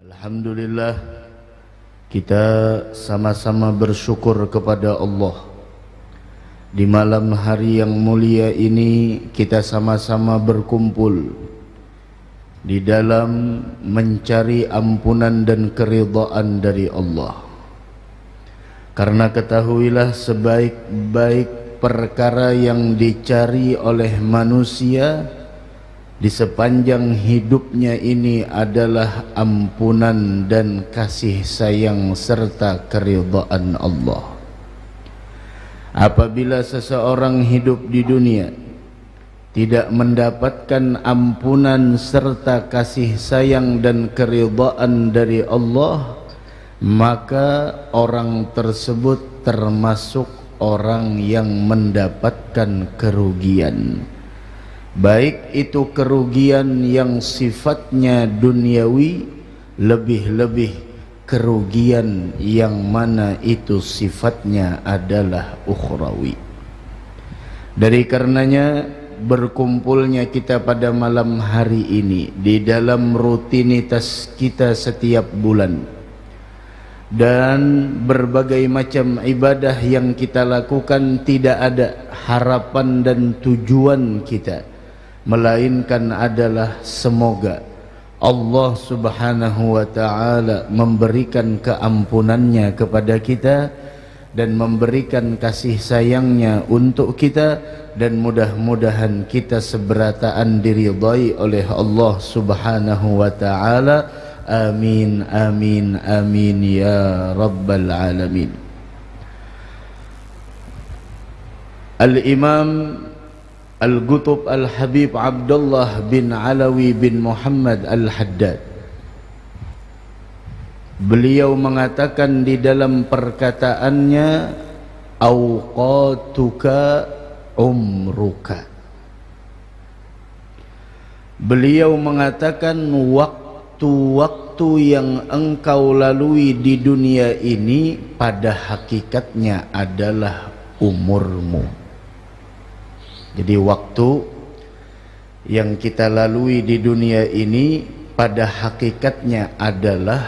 Alhamdulillah, kita sama-sama bersyukur kepada Allah. Di malam hari yang mulia ini kita sama-sama berkumpul di dalam mencari ampunan dan keridhaan dari Allah. Karena ketahuilah, sebaik-baik perkara yang dicari oleh manusia di sepanjang hidupnya ini adalah ampunan dan kasih sayang serta keridhaan Allah. Apabila seseorang hidup di dunia tidak mendapatkan ampunan serta kasih sayang dan keridhaan dari Allah, maka orang tersebut termasuk orang yang mendapatkan kerugian. Baik itu kerugian yang sifatnya duniawi, lebih-lebih kerugian yang mana itu sifatnya adalah ukhrawi. Dari karenanya berkumpulnya kita pada malam hari ini di dalam rutinitas kita setiap bulan, dan berbagai macam ibadah yang kita lakukan tidak ada harapan dan tujuan kita melainkan adalah semoga Allah subhanahu wa ta'ala memberikan keampunannya kepada kita dan memberikan kasih sayangnya untuk kita, dan mudah-mudahan kita seberataan diridhai oleh Allah subhanahu wa ta'ala. Amin, amin, amin ya rabbal alamin. Al-Imam Al-Qutb Al-Habib Abdullah bin Alawi bin Muhammad Al-Haddad, beliau mengatakan di dalam perkataannya, awqatuka umruka. Beliau mengatakan waktu-waktu yang engkau lalui di dunia ini pada hakikatnya adalah umurmu. Jadi waktu yang kita lalui di dunia ini pada hakikatnya adalah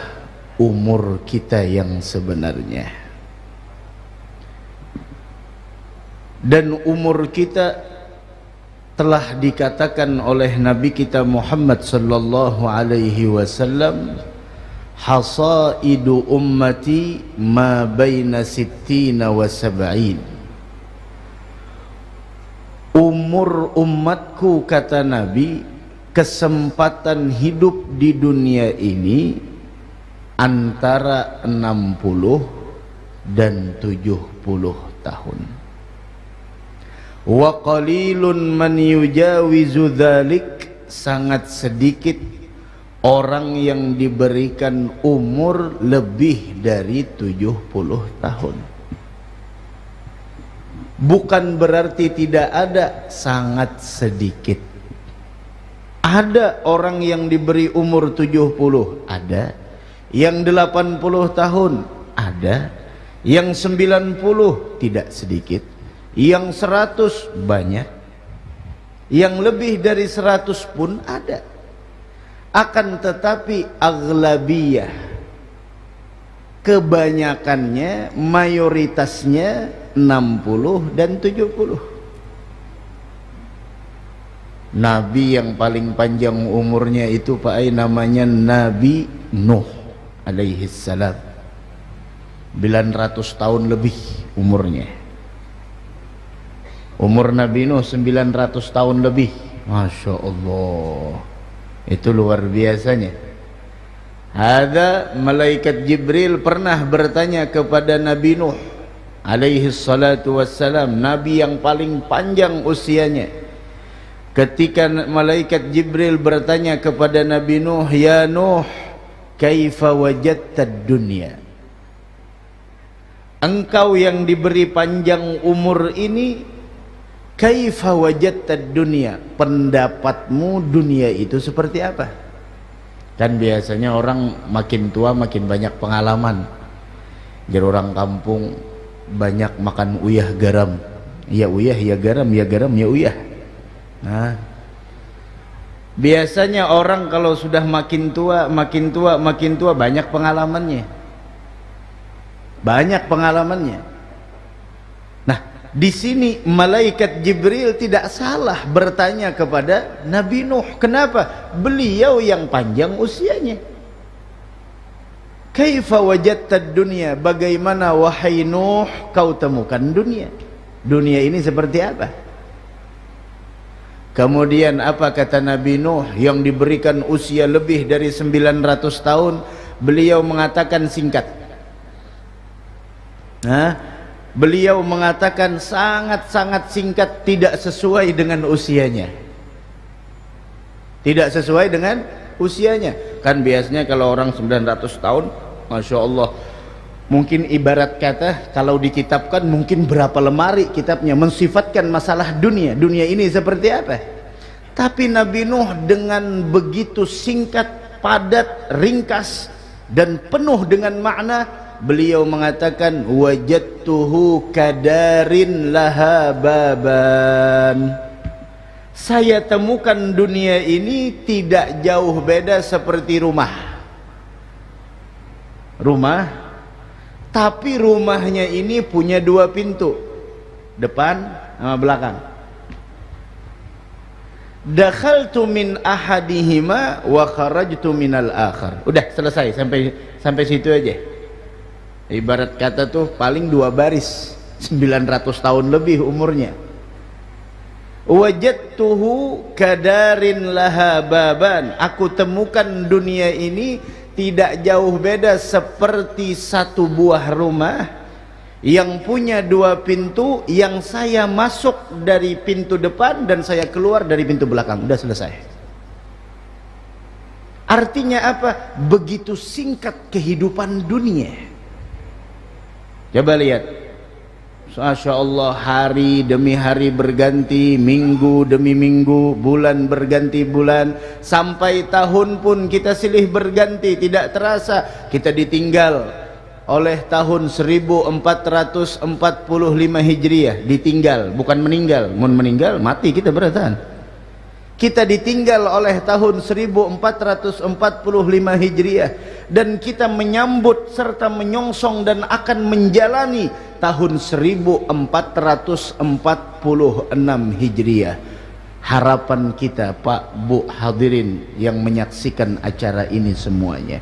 umur kita yang sebenarnya. Dan umur kita telah dikatakan oleh Nabi kita Muhammad sallallahu alaihi wasallam, hasaidu ummati ma baina sittina wa sab'in. Umur umatku, kata Nabi, kesempatan hidup di dunia ini antara 60 dan 70 tahun. Wa qalilun man yujawizu dzalik, sangat sedikit orang yang diberikan umur lebih dari 70 tahun. Bukan berarti tidak ada, sangat sedikit. Ada orang yang diberi umur 70, ada. Yang 80 tahun, ada. Yang 90 tidak sedikit. Yang 100 banyak. Yang lebih dari 100 pun ada. Akan tetapi aghlabiyah, kebanyakannya, mayoritasnya 60 dan 70. Nabi yang paling panjang umurnya itu Pak Ai, namanya Nabi Nuh alaihi salam. 900 tahun lebih umurnya. Umur Nabi Nuh 900 tahun lebih. Masya Allah, itu luar biasanya. Ada malaikat Jibril pernah bertanya kepada Nabi Nuh alaihi salatu wassalam, Nabi yang paling panjang usianya. Ketika malaikat Jibril bertanya kepada Nabi Nuh, ya Nuh, kaifa wajadtad dunya? Engkau yang diberi panjang umur ini, kaifa wajadtad dunya? Pendapatmu dunia itu seperti apa? Kan biasanya orang makin tua makin banyak pengalaman. Jadi orang kampung banyak makan uyah garam, ya uyah ya garam, ya garam ya uyah. Nah, Biasanya orang kalau sudah makin tua banyak pengalamannya. Banyak pengalamannya. Nah, di sini malaikat Jibril tidak salah bertanya kepada Nabi Nuh. Kenapa? Beliau yang panjang usianya. Kaifa wajadtad dunya? Bagaimana wahai Nuh kau temukan dunia? Dunia ini seperti apa? Kemudian apa kata Nabi Nuh yang diberikan usia lebih dari 900 tahun? Beliau mengatakan singkat. Beliau mengatakan sangat-sangat singkat, tidak sesuai dengan usianya. Tidak sesuai dengan usianya. Kan biasanya kalau orang 900 tahun, Masya Allah, mungkin ibarat kata kalau dikitabkan mungkin berapa lemari kitabnya mensifatkan masalah dunia ini seperti apa. Tapi Nabi Nuh dengan begitu singkat, padat, ringkas dan penuh dengan makna, beliau mengatakan wajadtuhu kadarin laha baban. Saya temukan dunia ini tidak jauh beda seperti rumah, tapi rumahnya ini punya dua pintu, depan sama belakang. Dakhaltu min ahadihima wa kharajtu minal akhar. Udah selesai, sampai situ aja. Ibarat kata tuh paling 2 baris, 900 tahun lebih umurnya. Wajadtuhu kadarin laha baban. Aku temukan dunia ini tidak jauh beda seperti satu buah rumah yang punya 2 pintu, yang saya masuk dari pintu depan dan saya keluar dari pintu belakang. Udah selesai. Artinya apa? Begitu singkat kehidupan dunia. Coba lihat, Masya Allah, hari demi hari berganti, minggu demi minggu, bulan berganti bulan, sampai tahun pun kita silih berganti. Tidak terasa kita ditinggal oleh tahun 1445 Hijriah. Ditinggal, bukan meninggal. Mun meninggal mati kita beratan. Kita ditinggal oleh tahun 1445 Hijriah, dan kita menyambut serta menyongsong dan akan menjalani tahun 1446 Hijriah. Harapan kita, Pak, Bu, hadirin yang menyaksikan acara ini semuanya,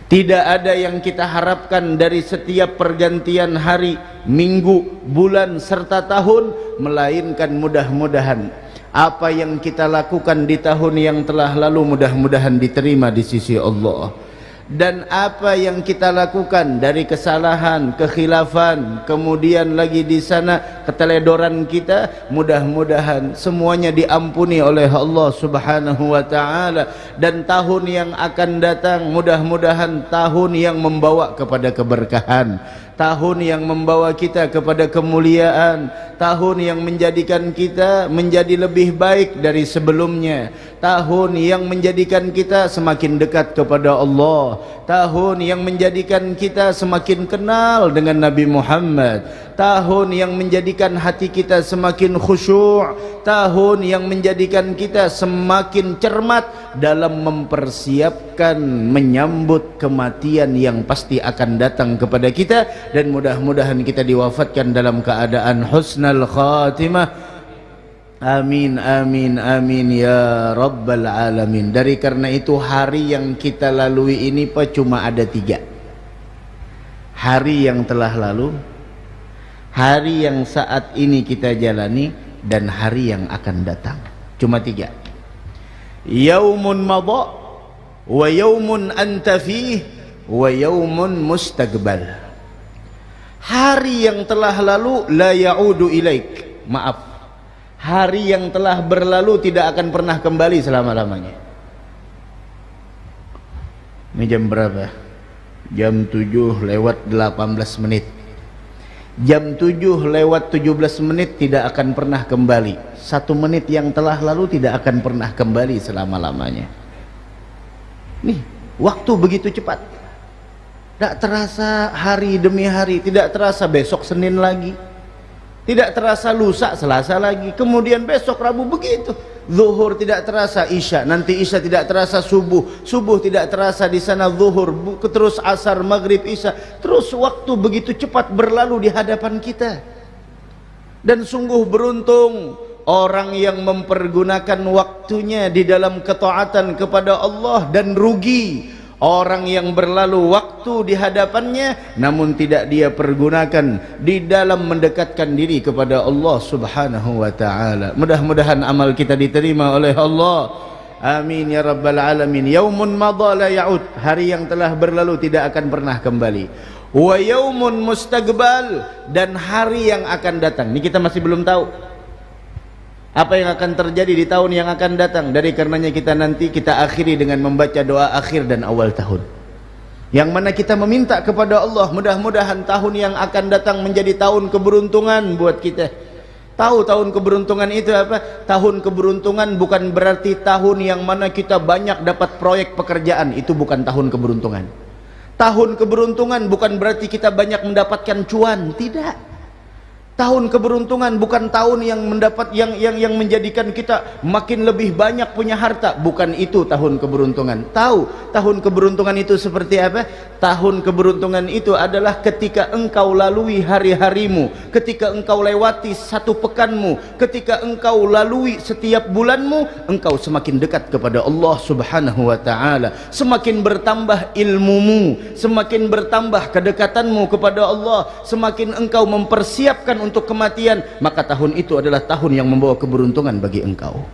tidak ada yang kita harapkan dari setiap pergantian hari, minggu, bulan, serta tahun, melainkan mudah-mudahan apa yang kita lakukan di tahun yang telah lalu mudah-mudahan diterima di sisi Allah. Dan apa yang kita lakukan dari kesalahan, kekhilafan, kemudian lagi di sana keteledoran kita, mudah-mudahan semuanya diampuni oleh Allah Subhanahu wa taala. Dan tahun yang akan datang mudah-mudahan tahun yang membawa kepada keberkahan, tahun yang membawa kita kepada kemuliaan, tahun yang menjadikan kita menjadi lebih baik dari sebelumnya, tahun yang menjadikan kita semakin dekat kepada Allah, tahun yang menjadikan kita semakin kenal dengan Nabi Muhammad, tahun yang menjadikan hati kita semakin khusyuk, tahun yang menjadikan kita semakin cermat dalam mempersiapkan menyambut kematian yang pasti akan datang kepada kita. Dan mudah-mudahan kita diwafatkan dalam keadaan husnul khatimah. Amin amin amin ya rabbal alamin. Dari karena itu hari yang kita lalui ini Pak cuma ada 3. Hari yang telah lalu, hari yang saat ini kita jalani, dan hari yang akan datang. Cuma 3. Yaumun madha wa yaumun anta fih wa yaumun mustaqbal. Hari yang telah lalu la ya'udu ilaik. Maaf, hari yang telah berlalu tidak akan pernah kembali selama-lamanya. Ini jam berapa? Jam 7 lewat 18 menit. Jam 7 lewat 17 menit tidak akan pernah kembali. 1 menit yang telah lalu tidak akan pernah kembali selama-lamanya. Nih, waktu begitu cepat. Tidak terasa hari demi hari, tidak terasa besok Senin lagi, tidak terasa lusa Selasa lagi, kemudian besok Rabu, begitu. zuhur tidak terasa isya, nanti isya tidak terasa subuh, subuh tidak terasa di sana zuhur, terus asar, maghrib, isya, terus waktu begitu cepat berlalu di hadapan kita. Dan sungguh beruntung orang yang mempergunakan waktunya di dalam ketaatan kepada Allah, dan rugi orang yang berlalu waktu di hadapannya namun tidak dia pergunakan di dalam mendekatkan diri kepada Allah Subhanahu wa taala. Mudah-mudahan amal kita diterima oleh Allah. Amin ya rabbal alamin. Yaumun madha la ya'ud, hari yang telah berlalu tidak akan pernah kembali. Wa yaumun mustaqbal, dan hari yang akan datang. Ini kita masih belum tahu apa yang akan terjadi di tahun yang akan datang. Dari karenanya kita akhiri dengan membaca doa akhir dan awal tahun, yang mana kita meminta kepada Allah mudah-mudahan tahun yang akan datang menjadi tahun keberuntungan buat kita. Tahu tahun keberuntungan itu apa? Tahun keberuntungan bukan berarti tahun yang mana kita banyak dapat proyek pekerjaan, itu bukan tahun keberuntungan. Tahun keberuntungan bukan berarti kita banyak mendapatkan cuan, tidak. Tahun keberuntungan bukan tahun yang menjadikan kita makin lebih banyak punya harta, bukan itu tahun keberuntungan. Tahu tahun keberuntungan itu seperti apa? Tahun keberuntungan itu adalah ketika engkau lalui hari-harimu, ketika engkau lewati satu pekanmu, ketika engkau lalui setiap bulanmu, engkau semakin dekat kepada Allah Subhanahu wa taala, semakin bertambah ilmumu, semakin bertambah kedekatanmu kepada Allah, semakin engkau mempersiapkan untuk kematian, maka tahun itu adalah tahun yang membawa keberuntungan bagi engkau.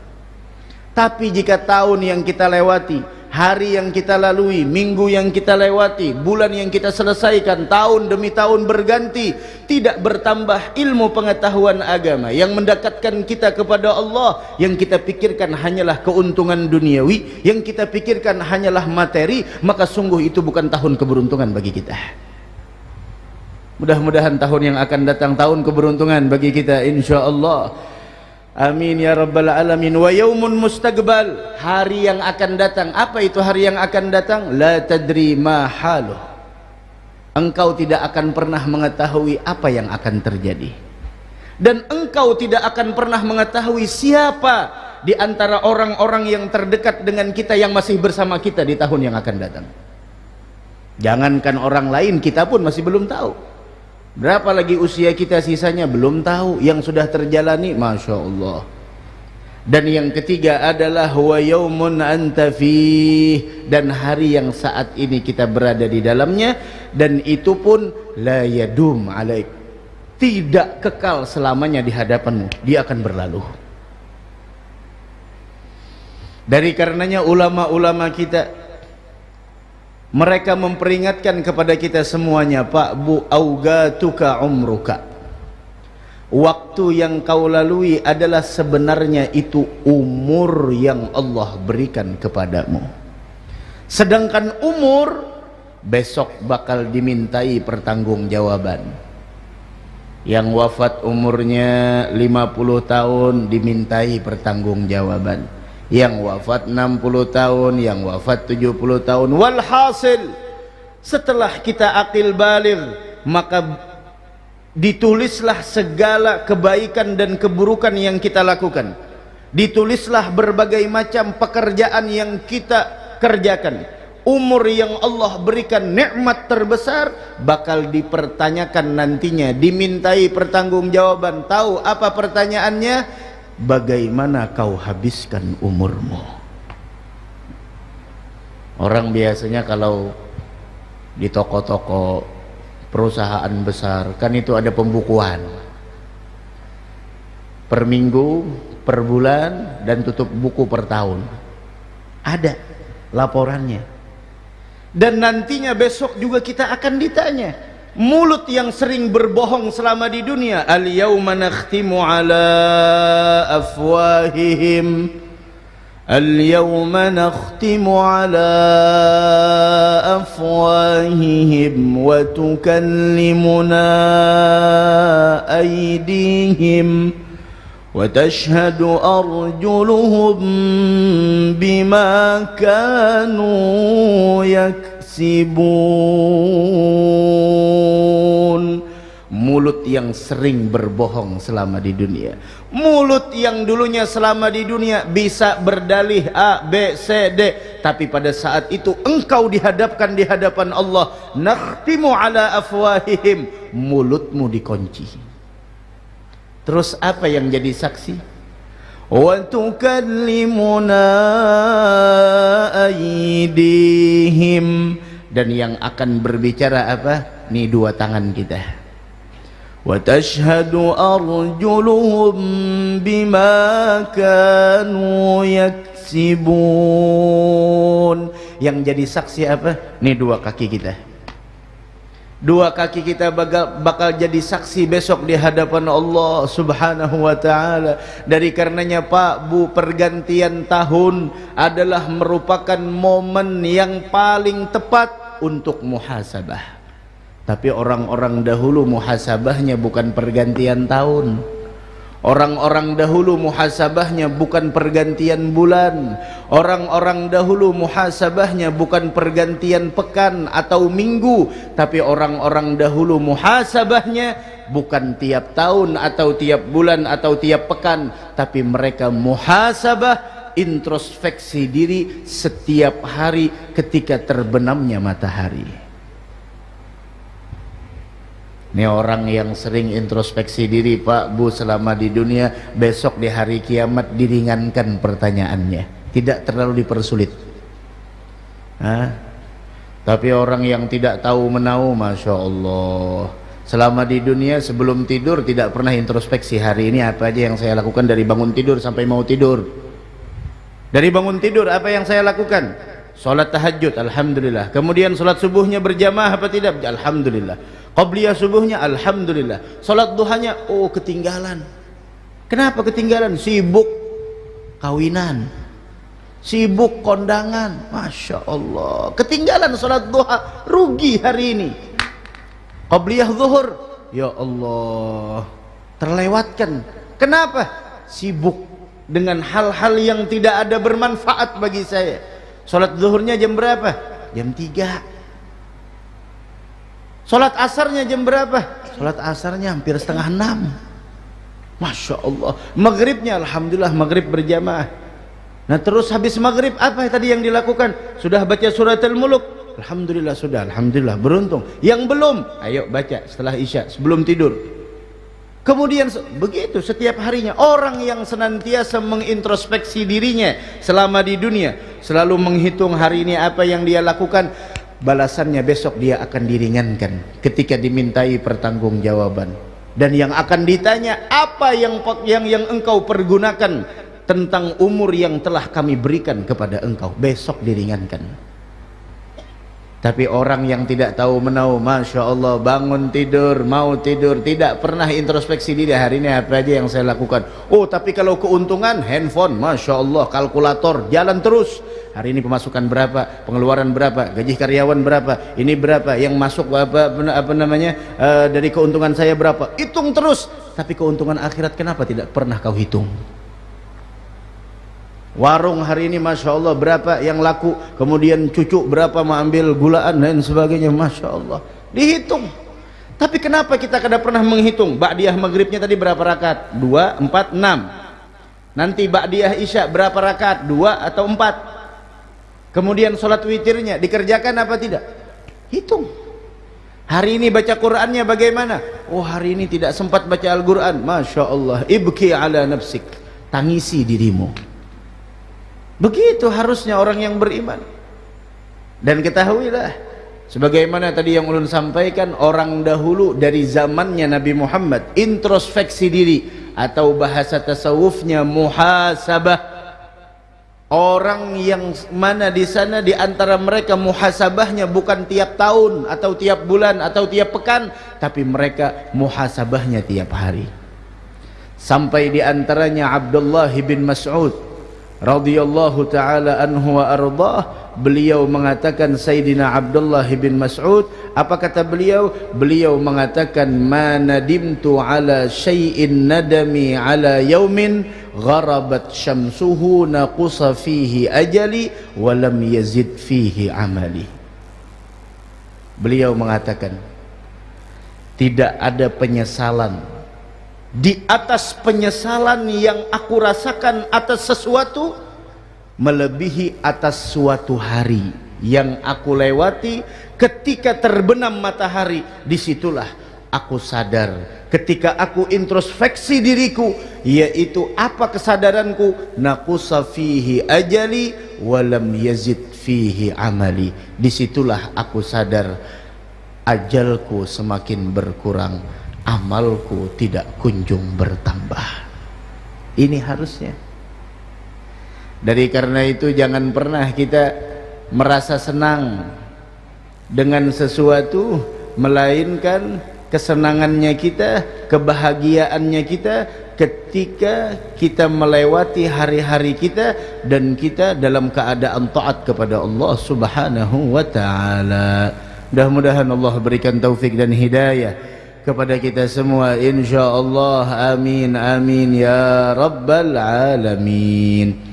Tapi jika tahun yang kita lewati, hari yang kita lalui, minggu yang kita lewati, bulan yang kita selesaikan, tahun demi tahun berganti, tidak bertambah ilmu pengetahuan agama yang mendekatkan kita kepada Allah, yang kita pikirkan hanyalah keuntungan duniawi, yang kita pikirkan hanyalah materi, maka sungguh itu bukan tahun keberuntungan bagi kita. Mudah-mudahan tahun yang akan datang tahun keberuntungan bagi kita insyaallah. Amin ya rabbal alamin. Wa yaumun mustaqbal, hari yang akan datang. Apa itu hari yang akan datang? La tadri ma haluh, engkau tidak akan pernah mengetahui apa yang akan terjadi, dan engkau tidak akan pernah mengetahui siapa di antara orang-orang yang terdekat dengan kita yang masih bersama kita di tahun yang akan datang. Jangankan orang lain, kita pun masih belum tahu. Berapa lagi usia kita sisanya belum tahu. Yang sudah terjalani Masya Allah. Dan yang ketiga adalah wa yaumun anta fih, dan hari yang saat ini kita berada di dalamnya, dan itu pun la yadum alaik, tidak kekal selamanya di hadapanmu, dia akan berlalu. Dari karenanya ulama-ulama kita, mereka memperingatkan kepada kita semuanya, Pak Bu, augatuka umruka, waktu yang kau lalui adalah sebenarnya itu umur yang Allah berikan kepadamu. Sedangkan umur besok bakal dimintai pertanggungjawaban. Yang wafat umurnya 50 tahun dimintai pertanggungjawaban, yang wafat 60 tahun, yang wafat 70 tahun. Walhasil, setelah kita akil baligh, maka ditulislah segala kebaikan dan keburukan yang kita lakukan, ditulislah berbagai macam pekerjaan yang kita kerjakan. Umur yang Allah berikan nikmat terbesar bakal dipertanyakan nantinya, dimintai pertanggungjawaban. Tahu apa pertanyaannya? Bagaimana kau habiskan umurmu? Orang biasanya kalau di toko-toko perusahaan besar kan itu ada pembukuan per minggu, per bulan, dan tutup buku per tahun. Ada laporannya. Dan nantinya besok juga kita akan ditanya. Mulut yang sering berbohong selama di dunia, al yauma nakhtimu ala afwahihim, al yauma nakhtimu ala afwahihim wa tukallimuna aydihim wa tashhadu arjuluhum bima kanu yaksibun. mulut yang sering berbohong selama di dunia. Mulut yang dulunya selama di dunia bisa berdalih A, B, C, D, tapi pada saat itu engkau dihadapkan di hadapan Allah, nakhtimu ala afwahihim, mulutmu dikunci. Terus apa yang jadi saksi? Wa tukallimuna aydihim, dan yang akan berbicara apa? Nih dua tangan kita. Wa tashhadu arjuluhum bima kanu yaksibun. Yang jadi saksi apa? Nih dua kaki kita. Dua kaki kita bakal jadi saksi besok di hadapan Allah Subhanahu wa ta'ala. Dari karenanya Pak Bu, pergantian tahun adalah merupakan momen yang paling tepat untuk muhasabah. Tapi orang-orang dahulu muhasabahnya bukan pergantian tahun. Orang-orang dahulu muhasabahnya bukan pergantian bulan. Orang-orang dahulu muhasabahnya bukan pergantian pekan atau minggu. Tapi orang-orang dahulu muhasabahnya bukan tiap tahun atau tiap bulan atau tiap pekan. Tapi mereka muhasabah, introspeksi diri setiap hari ketika terbenamnya matahari. Ini orang yang sering introspeksi diri Pak Bu selama di dunia, besok di hari kiamat diringankan pertanyaannya, tidak terlalu dipersulit. Tapi orang yang tidak tahu menau, Masya Allah, selama di dunia sebelum tidur tidak pernah introspeksi, hari ini apa aja yang saya lakukan dari bangun tidur sampai mau tidur. Dari bangun tidur apa yang saya lakukan? Salat tahajud, alhamdulillah. Kemudian salat subuhnya berjamaah apa tidak? Alhamdulillah. Qabliyah subuhnya, alhamdulillah. Salat duhanya, oh ketinggalan. Kenapa ketinggalan? Sibuk kawinan, sibuk kondangan. Masya Allah, ketinggalan salat duha, rugi hari ini. Qabliyah zuhur, ya Allah, terlewatkan. Kenapa? Sibuk dengan hal-hal yang tidak ada bermanfaat bagi saya. Salat zuhurnya jam berapa? Jam 3. Salat asarnya jam berapa? Salat asarnya hampir setengah 6. Masya Allah. Maghribnya alhamdulillah maghrib berjamaah. Nah terus habis maghrib apa tadi yang dilakukan? Sudah baca surat Al-Muluk? Alhamdulillah sudah, alhamdulillah, beruntung. Yang belum, ayo baca setelah isya sebelum tidur. Kemudian begitu setiap harinya. Orang yang senantiasa mengintrospeksi dirinya selama di dunia, selalu menghitung hari ini apa yang dia lakukan, balasannya besok dia akan diringankan ketika dimintai pertanggungjawaban. Dan yang akan ditanya, apa yang engkau pergunakan tentang umur yang telah kami berikan kepada engkau, besok diringankan. Tapi orang yang tidak tahu menau, Masya Allah, bangun tidur, mau tidur, tidak pernah introspeksi diri, hari ini apa aja yang saya lakukan. Oh tapi kalau keuntungan, handphone, Masya Allah, kalkulator, jalan terus. Hari ini pemasukan berapa, pengeluaran berapa, gaji karyawan berapa, ini berapa, yang masuk apa namanya, dari keuntungan saya berapa, hitung terus. Tapi keuntungan akhirat kenapa tidak pernah kau hitung? Warung hari ini Masya Allah berapa yang laku, kemudian cucu berapa mau ambil gulaan dan sebagainya, Masya Allah dihitung. Tapi kenapa kita kada pernah menghitung? Ba'diyah maghribnya tadi berapa rakaat? 2, 4, 6. Nanti ba'diyah isya berapa rakaat? 2 atau 4. Kemudian sholat witirnya dikerjakan apa tidak? Hitung. Hari ini baca Qur'annya bagaimana? Oh hari ini tidak sempat baca Al-Quran, Masya Allah, ibki ala nafsik, tangisi dirimu. Begitu harusnya orang yang beriman. Dan ketahuilah, sebagaimana tadi yang ulun sampaikan, orang dahulu dari zamannya Nabi Muhammad introspeksi diri, atau bahasa tasawufnya muhasabah. Orang yang mana di sana di antara mereka muhasabahnya bukan tiap tahun atau tiap bulan atau tiap pekan, tapi mereka muhasabahnya tiap hari. Sampai di antaranya Abdullah bin Mas'ud radhiyallahu taala anhu wa ardah, beliau mengatakan, Sayyidina Abdullah bin Mas'ud, apa kata beliau? Beliau mengatakan, ma nadimtu ala syai'in nadami ala yaumin gharabat syamsuhu naqusa fihi ajali wa lam yazid fihi amali. Beliau mengatakan, tidak ada penyesalan di atas penyesalan yang aku rasakan atas sesuatu melebihi atas suatu hari yang aku lewati ketika terbenam matahari. Disitulah aku sadar, ketika aku introspeksi diriku, yaitu apa kesadaranku, naqusa fihi ajali walam yazid fihi amali. Disitulah aku sadar ajalku semakin berkurang, amalku tidak kunjung bertambah. Ini harusnya. Dari karena itu jangan pernah kita merasa senang dengan sesuatu, melainkan kesenangannya kita, kebahagiaannya kita ketika kita melewati hari-hari kita dan kita dalam keadaan taat kepada Allah Subhanahu wa taala. Mudah-mudahan Allah berikan taufik dan hidayah kepada kita semua insyaallah. Amin amin ya rabbal alamin.